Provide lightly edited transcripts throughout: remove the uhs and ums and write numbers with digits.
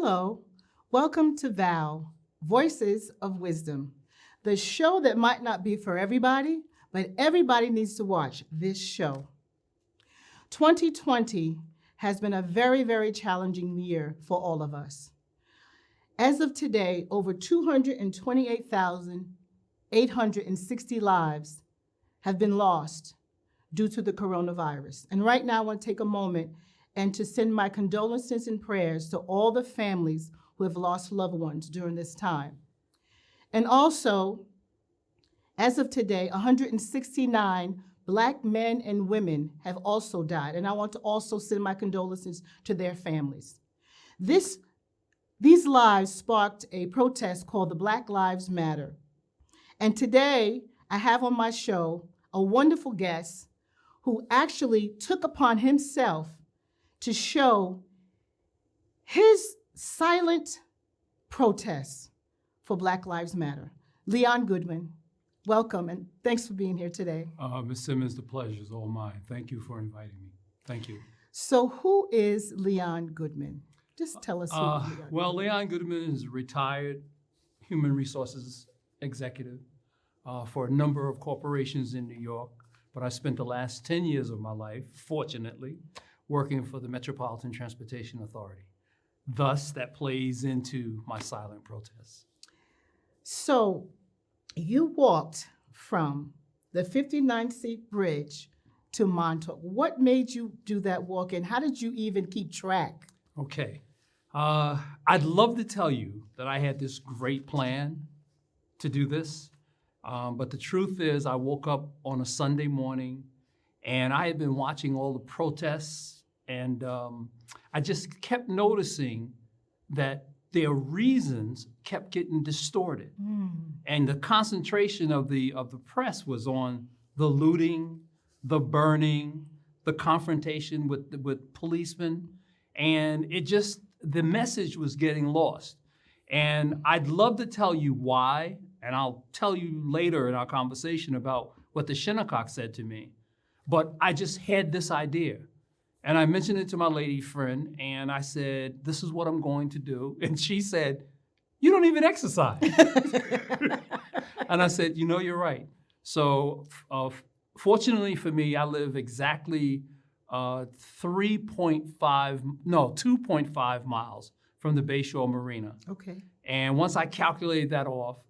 Hello, welcome to VOW, Voices of Wisdom, the show that might not be for everybody, but everybody needs to watch this show. 2020 has been a very, very challenging year for all of us. As of today, over 228,860 lives have been lost due to the coronavirus. And right now, I want to take a moment and to send my condolences and prayers to all the families who have lost loved ones during this time. And also, as of today, 169 Black men and women have also died, and I want to also send my condolences to their families. These lives sparked a protest called the Black Lives Matter. And today, I have on my show a wonderful guest who actually took upon himself to show his silent protest for Black Lives Matter. Leon Goodman, welcome, and thanks for being here today. Ms. Simmons, the pleasure is all mine. Thank you for inviting me. Thank you. So who is Leon Goodman? Just tell us who Leon Goodman is. Well, Leon Goodman is a retired human resources executive for a number of corporations in New York, but I spent the last 10 years of my life, fortunately, working for the Metropolitan Transportation Authority. Thus, that plays into my silent protests. So you walked from the 59th Street Bridge to Montauk. What made you do that walk, and how did you even keep track? Okay. I'd love to tell you that I had this great plan to do this, but the truth is I woke up on a Sunday morning and I had been watching all the protests, and I just kept noticing that their reasons kept getting distorted. And the concentration of the press was on the looting, the burning, the confrontation with policemen, and the message was getting lost. And I'd love to tell you why, and I'll tell you later in our conversation about what the Shinnecock said to me. But I just had this idea. And I mentioned it to my lady friend, and I said, this is what I'm going to do. And she said, you don't even exercise. And I said, you're right. So fortunately for me, I live exactly 2.5 miles from the Bayshore Marina. Okay. And once I calculated that out,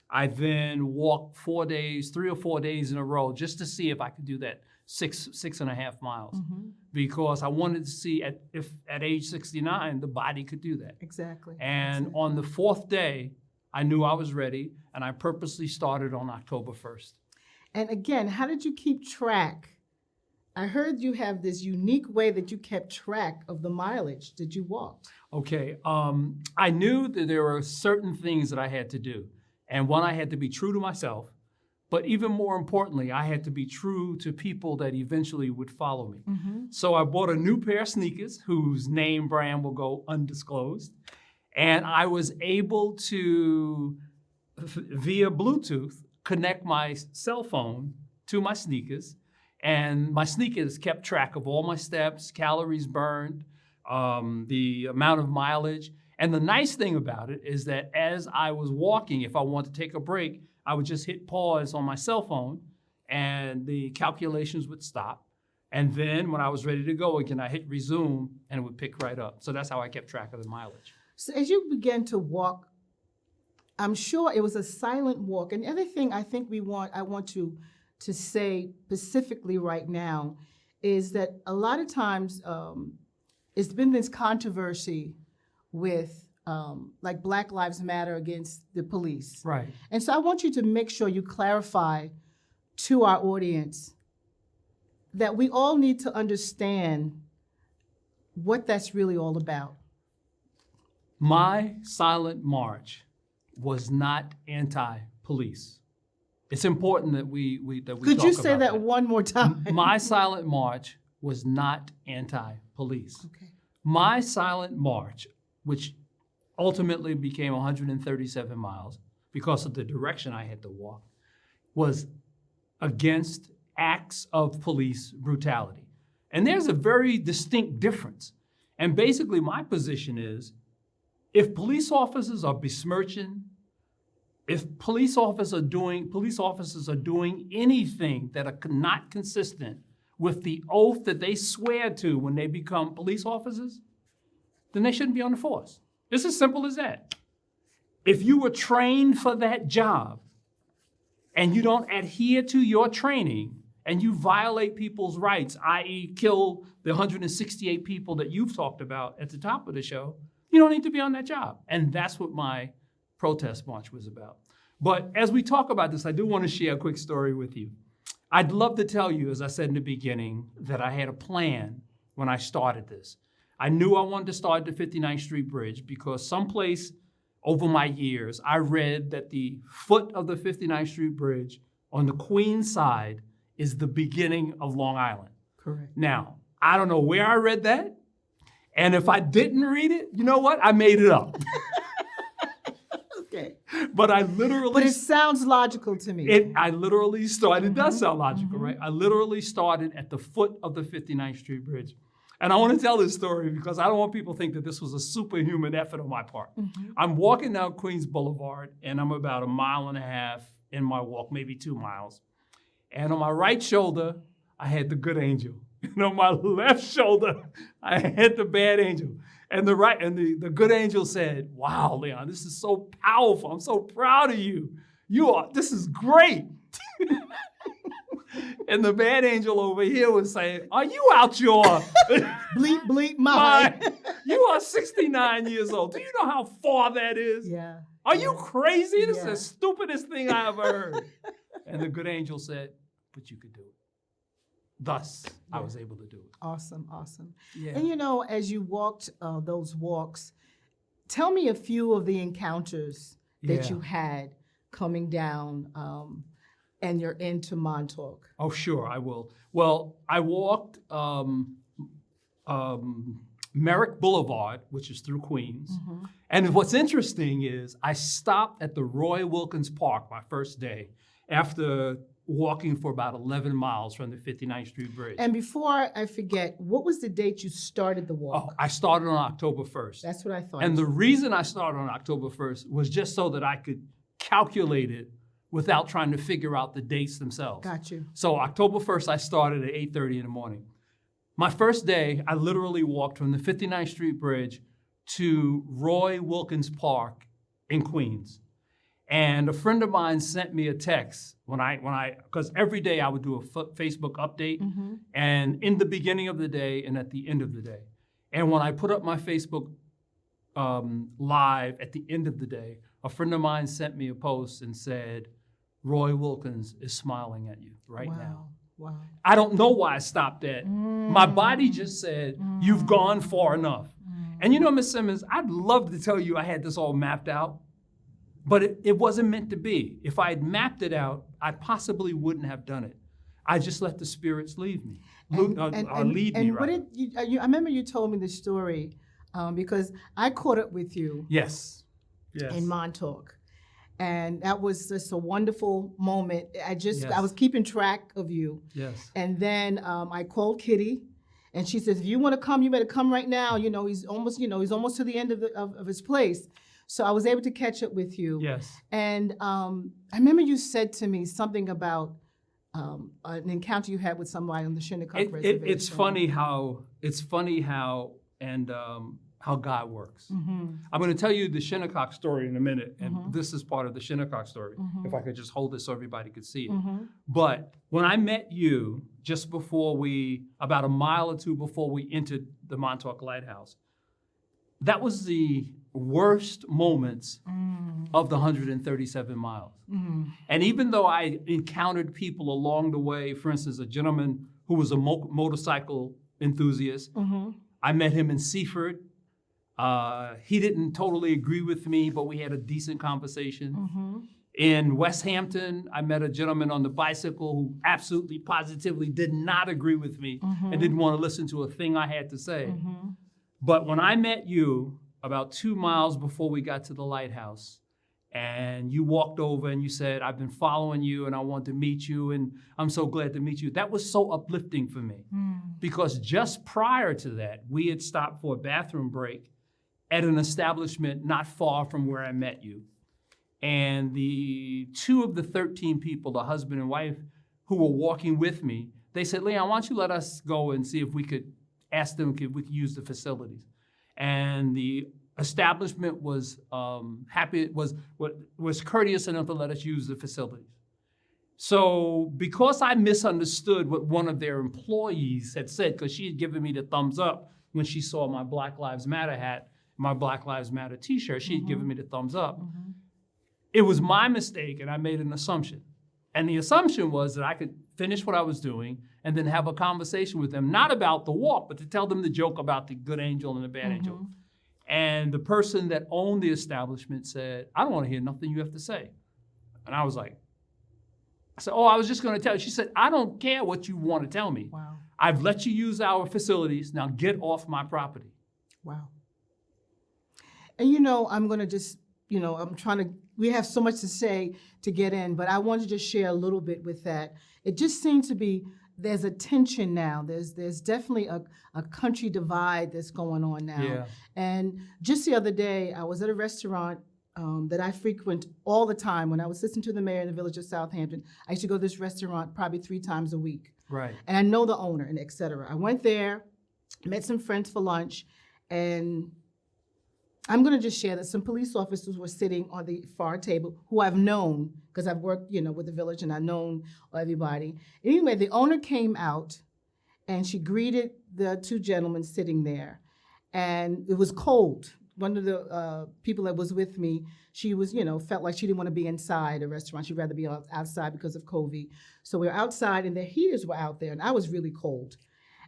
I then walked 3 or 4 days in a row just to see if I could do that 6.5 miles, because I wanted to see if at age 69 the body could do that. Exactly. And on the fourth day, I knew I was ready, and I purposely started on October 1st. And again, how did you keep track? I heard you have this unique way that you kept track of the mileage that you walked. Okay, I knew that there were certain things that I had to do. And one, I had to be true to myself. But even more importantly, I had to be true to people that eventually would follow me. So I bought a new pair of sneakers whose name brand will go undisclosed. And I was able to, via Bluetooth, connect my cell phone to my sneakers. And my sneakers kept track of all my steps, calories burned, the amount of mileage. And the nice thing about it is that as I was walking, if I wanted to take a break, I would just hit pause on my cell phone and the calculations would stop. And then when I was ready to go again, I hit resume and it would pick right up. So that's how I kept track of the mileage. So as you began to walk, I'm sure it was a silent walk. And the other thing I think I want to say specifically right now is that a lot of times it's been this controversy with like Black Lives Matter against the police. Right. And so I want you to make sure you clarify to our audience that we all need to understand what that's really all about. My silent march was not anti-police. It's important that we talk about that. Could you say that one more time? My silent march was not anti-police. Okay. My silent march, which ultimately became 137 miles because of the direction I had to walk, was against acts of police brutality. And there's a very distinct difference. And basically my position is if police officers are besmirching, if police officers are doing anything that are not consistent with the oath that they swear to when they become police officers, then they shouldn't be on the force. It's as simple as that. If you were trained for that job and you don't adhere to your training and you violate people's rights, i.e. kill the 168 people that you've talked about at the top of the show, you don't need to be on that job. And that's what my protest march was about. But as we talk about this, I do want to share a quick story with you. I'd love to tell you, as I said in the beginning, that I had a plan when I started this. I knew I wanted to start at the 59th Street Bridge because someplace over my years, I read that the foot of the 59th Street Bridge on the Queens side is the beginning of Long Island. Correct. Now, I don't know where I read that. And if I didn't read it, you know what? I made it up. Okay. But I literally... But it sounds logical to me. I literally started, it does sound logical, right? I literally started at the foot of the 59th Street Bridge. And I want to tell this story because I don't want people to think that this was a superhuman effort on my part. I'm walking down Queens Boulevard, and I'm about 1.5 miles in my walk, maybe 2 miles. And on my right shoulder, I had the good angel. And on my left shoulder, I had the bad angel. And the good angel said, "Wow, Leon, this is so powerful. I'm so proud of you. This is great." And the bad angel over here was saying, "Are you out your bleep, bleep, mind. You are 69 years old. Do you know how far that is? Yeah. Are you crazy? This is Yeah. the stupidest thing I ever heard." And the good angel said, "But you could do it." Thus, I was able to do it. Awesome, awesome. Yeah. And as you walked those walks, tell me a few of the encounters that you had coming down and you're into Montauk. Oh, sure, I will. Well, I walked Merrick Boulevard, which is through Queens. And what's interesting is I stopped at the Roy Wilkins Park my first day after walking for about 11 miles from the 59th Street Bridge. And before I forget, what was the date you started the walk? Oh, I started on October 1st. That's what I thought. And the reason I started on October 1st was just so that I could calculate it without trying to figure out the dates themselves. Got you. So October 1st, I started at 8:30 in the morning. My first day, I literally walked from the 59th Street Bridge to Roy Wilkins Park in Queens. And a friend of mine sent me a text because every day I would do a Facebook update, and in the beginning of the day and at the end of the day. And when I put up my Facebook live at the end of the day, a friend of mine sent me a post and said, "Roy Wilkins is smiling at you right now." Wow. I don't know why I stopped at. My body just said, "You've gone far enough." And Ms. Simmons, I'd love to tell you I had this all mapped out, but it wasn't meant to be. If I had mapped it out, I possibly wouldn't have done it. I just let the spirits lead me. Lead me. I remember you told me the story because I caught up with you. Yes. In Montauk. And that was just a wonderful moment. I was keeping track of you. Yes. And then I called Kitty, and she says, "If you want to come, you better come right now. He's almost to the end of his place." So I was able to catch up with you. Yes. And I remember you said to me something about an encounter you had with somebody on the Shinnecock Reservation. It's funny how God works. I'm going to tell you the Shinnecock story in a minute, and this is part of the Shinnecock story, if I could just hold it so everybody could see it. But when I met you, just before about 1 mile or 2 before we entered the Montauk Lighthouse, that was the worst moments of the 137 miles. And even though I encountered people along the way, for instance, a gentleman who was a motorcycle enthusiast, I met him in Seaford. He didn't totally agree with me, but we had a decent conversation. In West Hampton, I met a gentleman on the bicycle who absolutely, positively did not agree with me and didn't want to listen to a thing I had to say. But when I met you about 2 miles before we got to the lighthouse, and you walked over and you said, "I've been following you and I want to meet you and I'm so glad to meet you," that was so uplifting for me. Because just prior to that, we had stopped for a bathroom break at an establishment not far from where I met you. And the 2 of the 13 people, the husband and wife, who were walking with me, they said, Leon, why don't you let us go and see if we could ask them if we could use the facilities. And the establishment was was courteous enough to let us use the facilities. So because I misunderstood what one of their employees had said, because she had given me the thumbs up when she saw my Black Lives Matter hat, my Black Lives Matter t-shirt, she had given me the thumbs up. It was my mistake, and I made an assumption. And the assumption was that I could finish what I was doing and then have a conversation with them, not about the walk, but to tell them the joke about the good angel and the bad angel. And the person that owned the establishment said, I don't want to hear nothing you have to say. And I was like, I said, oh, I was just going to tell you. She said, I don't care what you want to tell me. Wow. I've let you use our facilities. Now get off my property. Wow. And you know, I'm going to just, you know, we have so much to say to get in, but I want to just share a little bit with that. It just seems to be, there's a tension now. There's definitely a country divide that's going on now. Yeah. And just the other day, I was at a restaurant that I frequent all the time. When I was listening to the mayor in the village of Southampton, I used to go to this restaurant probably 3 times a week. Right. And I know the owner and et cetera. I went there, met some friends for lunch, and I'm going to just share that some police officers were sitting on the far table who I've known because I've worked, you know, with the village and I've known everybody. Anyway, the owner came out and she greeted the 2 gentlemen sitting there. And it was cold. One of the people that was with me, she was, you know, felt like she didn't want to be inside a restaurant. She'd rather be outside because of COVID. So we were outside and the heaters were out there and I was really cold.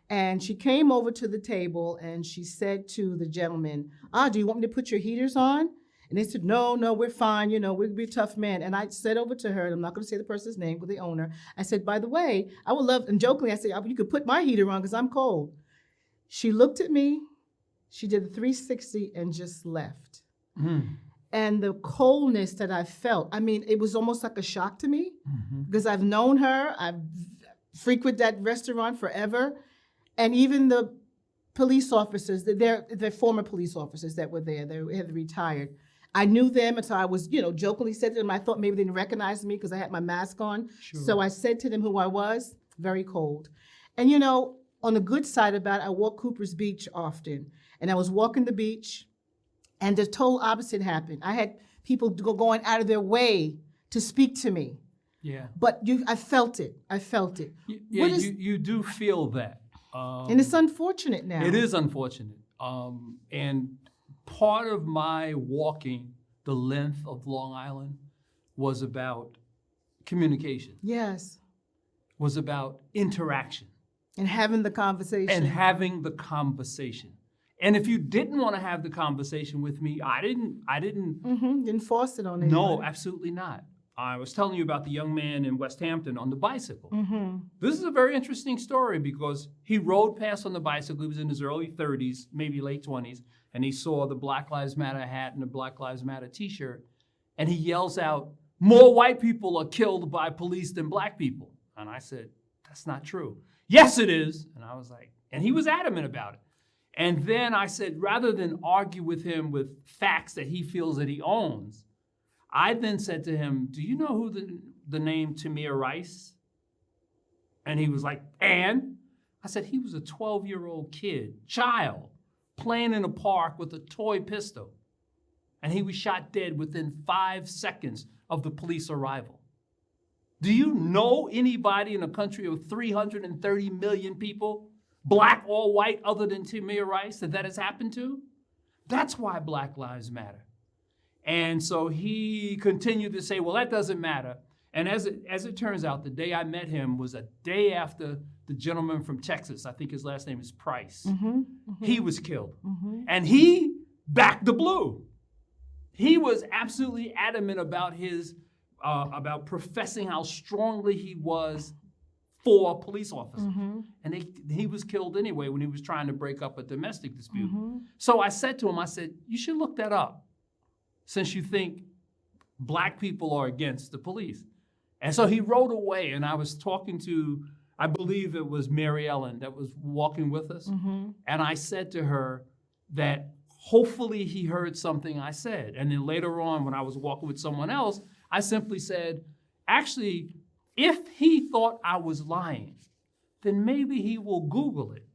And she came over to the table and she said to the gentleman, do you want me to put your heaters on? And they said, no, we're fine. You know, we're tough men. And I said over to her, and I'm not going to say the person's name, but the owner, I said, by the way, I would love, and jokingly, I said, you could put my heater on because I'm cold. She looked at me, she did a 360 and just left. And the coldness that I felt, I mean, it was almost like a shock to me because I've known her, I've frequented that restaurant forever. And even the police officers, they're former police officers that were there, they had retired. I knew them, and so I was, you know, jokingly said to them, I thought maybe they didn't recognize me because I had my mask on. Sure. So I said to them who I was, very cold. And you know, on the good side about it, I walk Cooper's Beach often. And I was walking the beach, and the total opposite happened. I had people going out of their way to speak to me. Yeah. But I felt it. You do feel that. And it's unfortunate now. It is unfortunate. And part of my walking the length of Long Island was about communication. Yes. Was about interaction. And having the conversation. And if you didn't want to have the conversation with me, I didn't force it on anyone. No, absolutely not. I was telling you about the young man in West Hampton on the bicycle. This is a very interesting story because he rode past on the bicycle. He was in his early 30s, maybe late 20s, and he saw the Black Lives Matter hat and the Black Lives Matter t-shirt, and he yells out, more white people are killed by police than black people. And I said, that's not true. Yes, it is. And I was like, and he was adamant about it. And then I said, rather than argue with him with facts that he feels that he owns, I then said to him, do you know who the name Tamir Rice? And he was like, and? I said, he was a 12-year-old child, playing in a park with a toy pistol. And he was shot dead within 5 seconds of the police arrival. Do you know anybody in a country of 330 million people, black or white, other than Tamir Rice, that has happened to? That's why Black Lives Matter. And so he continued to say, well, that doesn't matter. And as it turns out, the day I met him was a day after the gentleman from Texas, I think his last name is Price, he was killed. And he backed the blue. He was absolutely adamant about about professing how strongly he was for police officers. And he was killed anyway when he was trying to break up a domestic dispute. So I said to him, I said, you should look that up, since you think black people are against the police. And so he rode away, and I was talking to, I believe it was Mary Ellen that was walking with us. And I said to her that hopefully he heard something I said. And then later on, when I was walking with someone else, I simply said, actually, if he thought I was lying, then maybe he will Google it.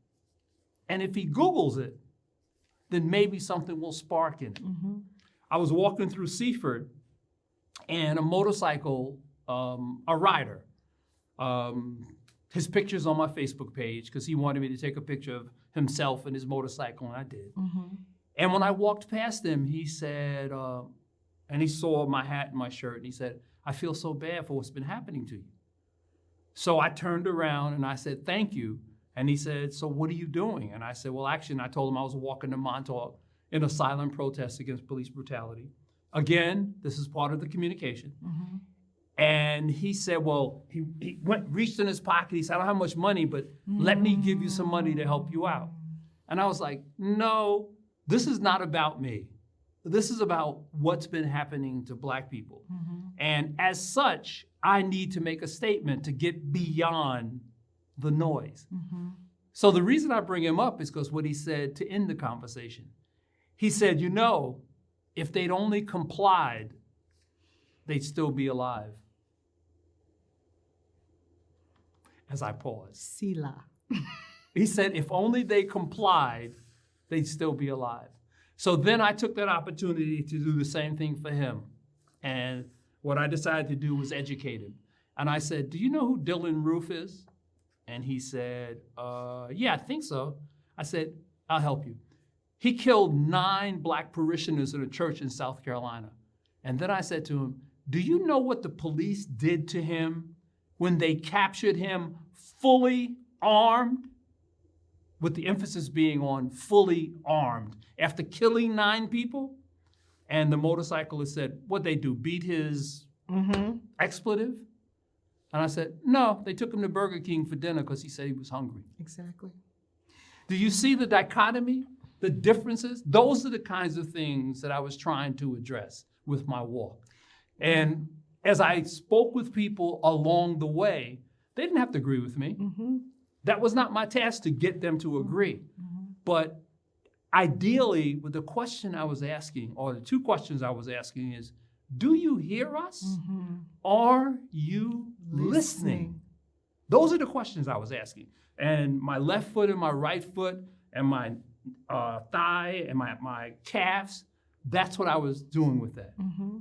And if he Googles it, then maybe something will spark in it. I was walking through Seaford, and a motorcycle, a rider, his picture's on my Facebook page because he wanted me to take a picture of himself and his motorcycle, and I did. And when I walked past him, he said, and he saw my hat and my shirt, and he said, I feel so bad for what's been happening to you. So I turned around and I said, thank you. And he said, so what are you doing? And I said, well, actually, and I told him I was walking to Montauk in a silent protest against police brutality. Again, this is part of the communication. And he said, well, he reached in his pocket. He said, I don't have much money, but let me give you some money to help you out. And I was like, no, this is not about me. This is about what's been happening to Black people. And as such, I need to make a statement to get beyond the noise. So the reason I bring him up is because what he said to end the conversation. He said, you know, if they'd only complied, they'd still be alive. As I paused. Selah. He said, if only they complied, they'd still be alive. So then I took that opportunity to do the same thing for him. And what I decided to do was educate him. And I said, do you know who Dylan Roof is? And he said, yeah, I think so. I said, I'll help you. He killed 9 Black parishioners in a church in South Carolina. And then I said to him, do you know what the police did to him when they captured him fully armed? With the emphasis being on fully armed. After killing 9 people, and the motorcyclist said, what'd they do, beat his expletive? And I said, no, they took him to Burger King for dinner because he said he was hungry. Exactly. Do you see the dichotomy, the differences? Those are the kinds of things that I was trying to address with my walk. And as I spoke with people along the way, they didn't have to agree with me. That was not my task to get them to agree. But ideally, with the question I was asking, or the 2 questions I was asking is, do you hear us? Are you listening? Those are the questions I was asking. And my left foot and my right foot and my thigh and my calves, that's what I was doing with that.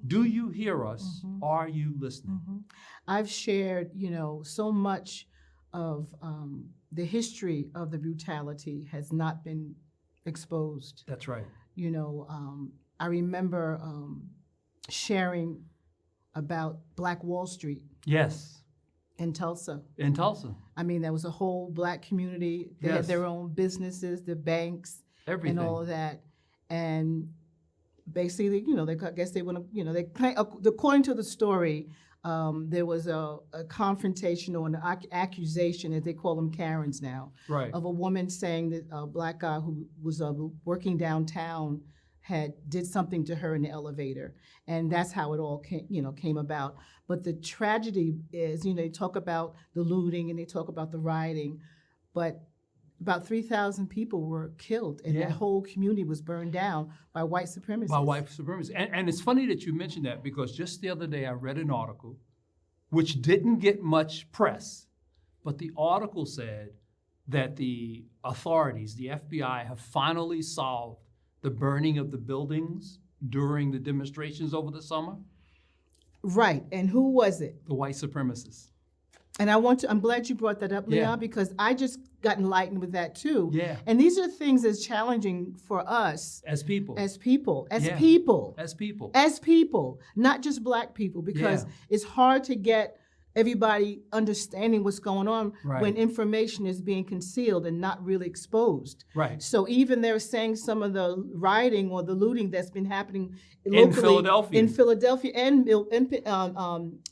Do you hear us? Are you listening? I've shared, so much of the history of the brutality has not been exposed. That's right. I remember sharing about Black Wall Street. Yes. In Tulsa. In Tulsa. I mean, there was a whole Black community. They had their own businesses, the banks, everything, and all of that. And basically, I guess they want to, according to the story, there was a confrontation or an accusation, as they call them Karens now, right, of a woman saying that a Black guy who was working downtown did something to her in the elevator, and that's how it all came about. But the tragedy is, they talk about the looting and they talk about the rioting, but about 3,000 people were killed, and that whole community was burned down by white supremacists. By white supremacists. And it's funny that you mentioned that, because just the other day I read an article which didn't get much press, but the article said that the authorities, the FBI, have finally solved the burning of the buildings during the demonstrations over the summer. Right, and who was it? The white supremacists. And I'm glad you brought that up, Leon, because I just got enlightened with that too. Yeah. And these are things that's challenging for us. As people, not just Black people, because it's hard to get everybody understanding what's going on when information is being concealed and not really exposed. Right. So even they're saying some of the rioting or the looting that's been happening locally in Philadelphia and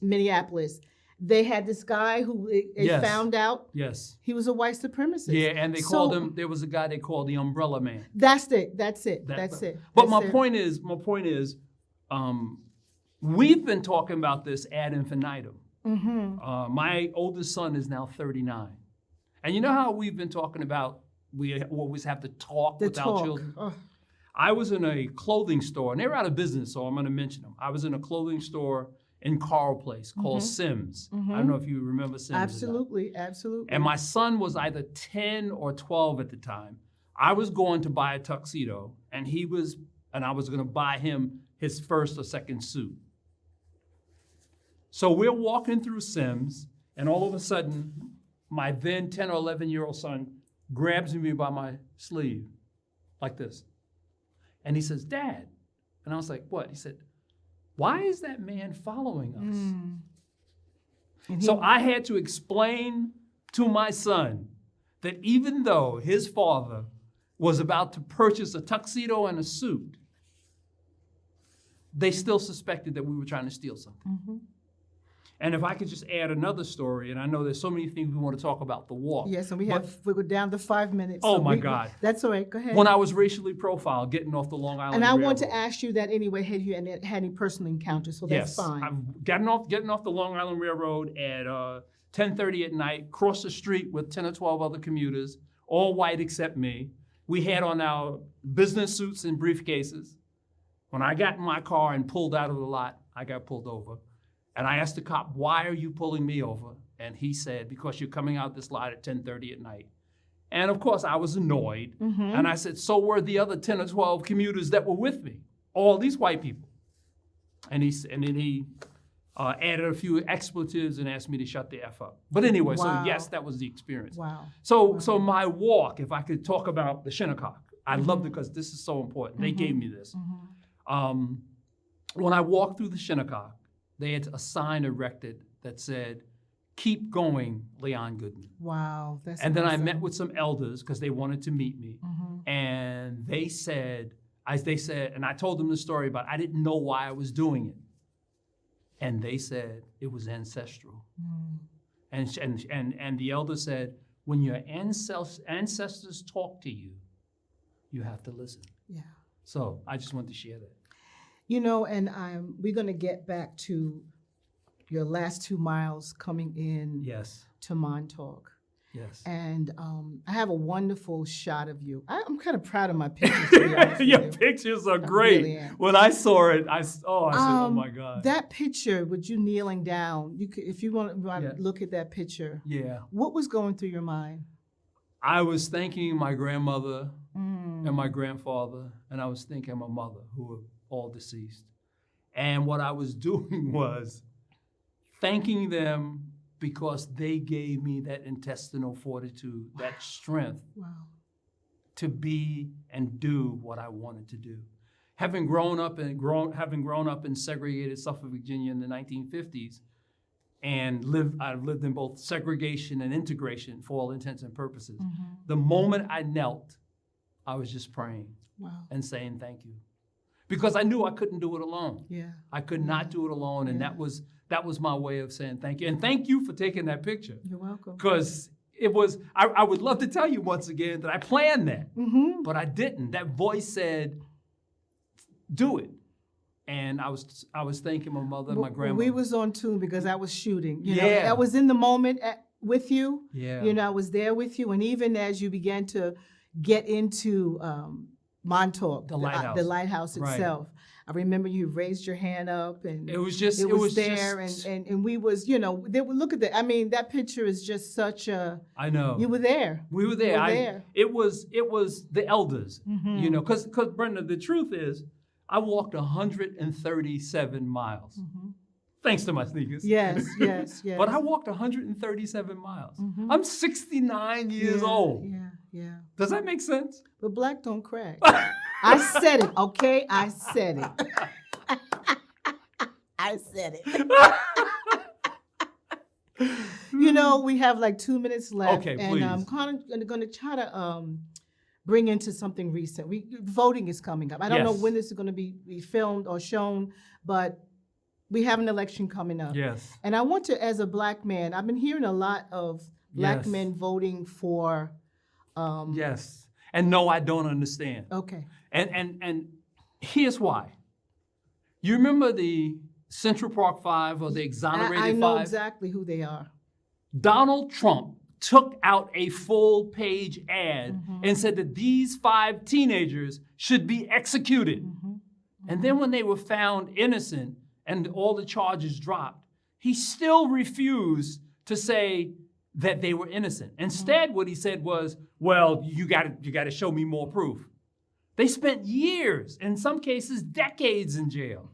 Minneapolis. They had this guy who they found out he was a white supremacist. Yeah, and they called him, there was a guy they called the Umbrella Man. That's it. But my point is, we've been talking about this ad infinitum. My oldest son is now 39. And you know how we've been talking about, we always have to talk with our children? I was in a clothing store, and they were out of business, so I'm going to mention them. I was in a clothing store in Carl Place called Simmons. I don't know if you remember Simmons. Absolutely, absolutely. And my son was either 10 or 12 at the time. I was going to buy a tuxedo, and I was going to buy him his first or second suit. So we're walking through Sims, and all of a sudden, my then 10 or 11-year-old son grabs me by my sleeve like this. And he says, "Dad." And I was like, "What?" He said, "Why is that man following us?" So I had to explain to my son that even though his father was about to purchase a tuxedo and a suit, they still suspected that we were trying to steal something. And if I could just add another story, and I know there's so many things we want to talk about the walk. Yes, and we're down to 5 minutes. Oh, my God. That's all right, go ahead. When I was racially profiled, getting off the Long Island And I Railroad. want to ask you that anyway, had you had any personal encounters, so that's fine. I'm getting off the Long Island Railroad at 10:30 at night, cross the street with 10 or 12 other commuters, all white except me. We had on our business suits and briefcases. When I got in my car and pulled out of the lot, I got pulled over. And I asked the cop, "Why are you pulling me over?" And he said, "Because you're coming out this lot at 10:30 at night." And of course, I was annoyed. And I said, "So were the other 10 or 12 commuters that were with me, all these white people." And then he added a few expletives and asked me to shut the F up. But anyway, Wow. so yes, that was the experience. Wow. So my walk, if I could talk about the Shinnecock, I loved it because this is so important. They gave me this. When I walked through the Shinnecock, they had a sign erected that said, "Keep going, Leon Goodman." Wow, that's And then I awesome. met with some elders because they wanted to meet me. And they said, and I told them the story about I didn't know why I was doing it. And they said it was ancestral. And the elder said, when your ancestors talk to you, you have to listen. Yeah. So I just wanted to share that. You know, and we're going to get back to your last 2 miles coming in Yes, to Montauk. yes. And I have a wonderful shot of you. I'm kind of proud of my pictures, to be honest with Your you. pictures are I great. really am. When I saw it, I said, "Oh my God." That picture with you kneeling down, if you want Yeah. to look at that picture, Yeah. what was going through your mind? I was thanking my grandmother and my grandfather, and I was thanking my mother, who were all deceased. And what I was doing was thanking them because they gave me that intestinal fortitude, that strength Wow. to be and do what I wanted to do. Having grown up in segregated Suffolk, Virginia in the 1950s, and I've lived in both segregation and integration for all intents and purposes. The moment I knelt, I was just praying Wow. and saying thank you. Because I knew I couldn't do it alone. Yeah. I could not do it alone, and Yeah. that was my way of saying thank you. And thank you for taking that picture. You're welcome. Because I would love to tell you once again that I planned that, but I didn't. That voice said, "Do it." And I was thanking my mother and my grandmother. We was on tune because I was shooting. You know, Yeah. I was in the moment with you. Yeah. You know, I was there with you. And even as you began to get into Montauk, The lighthouse. the lighthouse Right. itself, I remember you raised your hand up and It was just, it was there. And we was, you know, look at that. I mean, that picture is just such a, I know. you were there. We were there. You were there. It was the elders, you know, because Brenda, the truth is, I walked 137 miles, thanks to my sneakers. Yes, yes, yes. But I walked 137 miles. I'm 69 years old. Yeah, yeah. Does that make sense? But black don't crack. I said it, okay? I said it. I said it. You know, we have like 2 minutes left. Okay, and I'm kind of going to try to bring into something recent. Voting is coming up. I don't know Yes. when this is going to be filmed or shown, but we have an election coming up. Yes. And I want to, as a black man, I've been hearing a lot of black Yes. men voting for. Yes. And no, I don't understand. Okay. And here's why. You remember the Central Park Five or the Exonerated I know Five? exactly who they are. Donald Trump took out a full-page ad and said that these 5 teenagers should be executed. And then when they were found innocent and all the charges dropped, he still refused to say that they were innocent. Instead, what he said was, well, you got to show me more proof. They spent years, in some cases decades, in jail.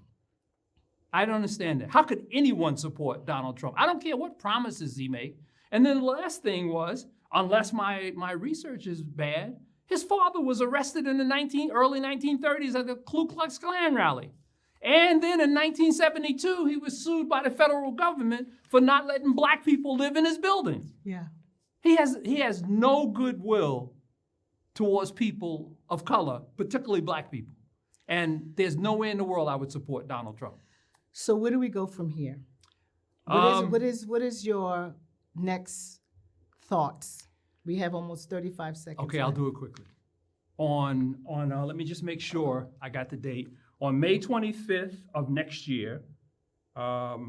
I don't understand that. How could anyone support Donald Trump? I don't care what promises he made. And then the last thing was, unless my research is bad, his father was arrested in the early 1930s at the Ku Klux Klan rally. And then in 1972, he was sued by the federal government for not letting black people live in his building. Yeah. He has no goodwill towards people of color, particularly black people. And there's no way in the world I would support Donald Trump. So where do we go from here? What is your next thoughts? We have almost 35 seconds. Okay, I'll do it quickly. Let me just make sure I got the date. On May 25th of next year, that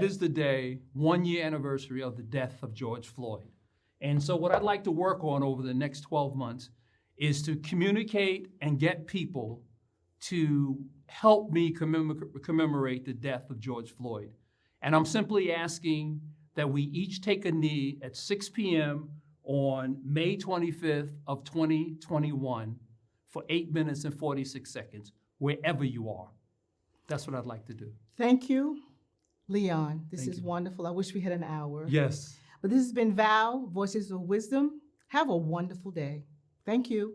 is the day, 1-year anniversary of the death of George Floyd. And so what I'd like to work on over the next 12 months is to communicate and get people to help me commemorate the death of George Floyd. And I'm simply asking that we each take a knee at 6 p.m. on May 25th of 2021 for 8 minutes and 46 seconds, wherever you are. That's what I'd like to do. Thank you, Leon. This Thank is you. wonderful. I wish we had an hour. Yes. But this has been VOW, Voices of Wisdom. Have a wonderful day. Thank you.